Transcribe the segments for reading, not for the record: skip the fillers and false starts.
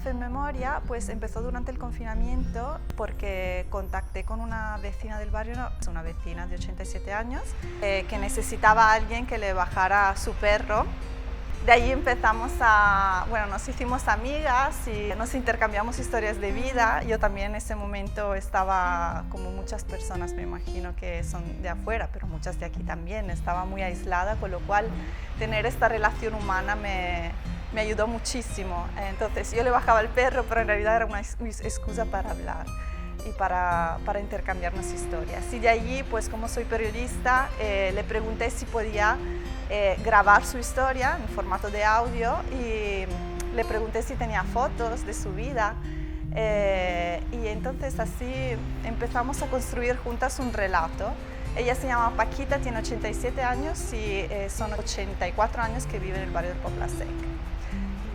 Café en Memoria pues empezó durante el confinamiento porque contacté con una vecina del barrio, una vecina de 87 años, que necesitaba a alguien que le bajara a su perro. De ahí empezamos nos hicimos amigas y nos intercambiamos historias de vida. Yo también en ese momento estaba, como muchas personas me imagino que son de afuera, pero muchas de aquí también, estaba muy aislada, con lo cual tener esta relación humana me ayudó muchísimo. Entonces yo le bajaba el perro, pero en realidad era una excusa para hablar y para intercambiarnos historias. Y de allí, pues como soy periodista, le pregunté si podía grabar su historia en formato de audio y le pregunté si tenía fotos de su vida. Y entonces así empezamos a construir juntas un relato. Ella se llama Paquita, tiene 87 años y son 84 años que vive en el barrio del Poble-sec.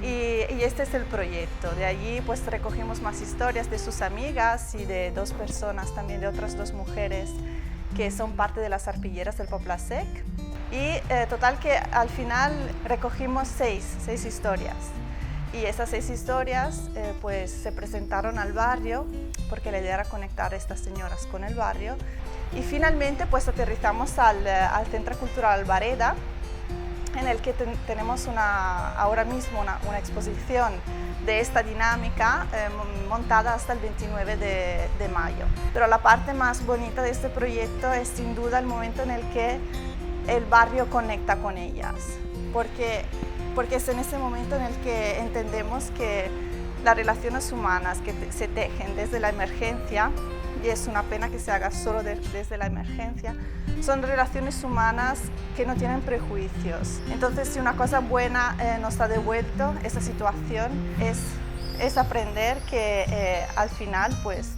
Y este es el proyecto. De allí pues recogimos más historias de sus amigas y de dos personas, también de otras dos mujeres que son parte de las arpilleras del Poble-sec. Y total que al final recogimos seis historias. Y esas 6 historias pues se presentaron al barrio porque la idea era conectar a estas señoras con el barrio. Y finalmente pues aterrizamos al Centro Cultural Albareda, en el que tenemos ahora mismo una exposición de esta dinámica montada hasta el 29 de mayo. Pero la parte más bonita de este proyecto es sin duda el momento en el que el barrio conecta con ellas, porque es en ese momento en el que entendemos que las relaciones humanas que se tejen desde la emergencia, y es una pena que se haga solo desde la emergencia, son relaciones humanas que no tienen prejuicios. Entonces, si una cosa buena nos ha devuelto esa situación, es aprender que al final pues,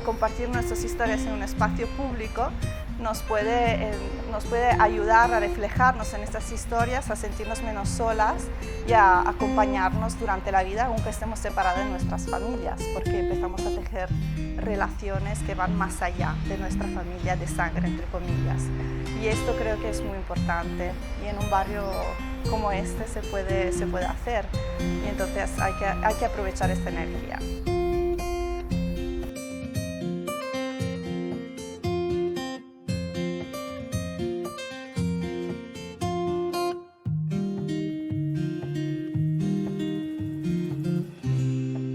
compartir nuestras historias en un espacio público nos puede ayudar a reflejarnos en estas historias, a sentirnos menos solas y a acompañarnos durante la vida, aunque estemos separadas de nuestras familias, porque empezamos a tejer relaciones que van más allá de nuestra familia de sangre, entre comillas. Y esto creo que es muy importante y en un barrio como este se puede hacer, y entonces hay que aprovechar esta energía.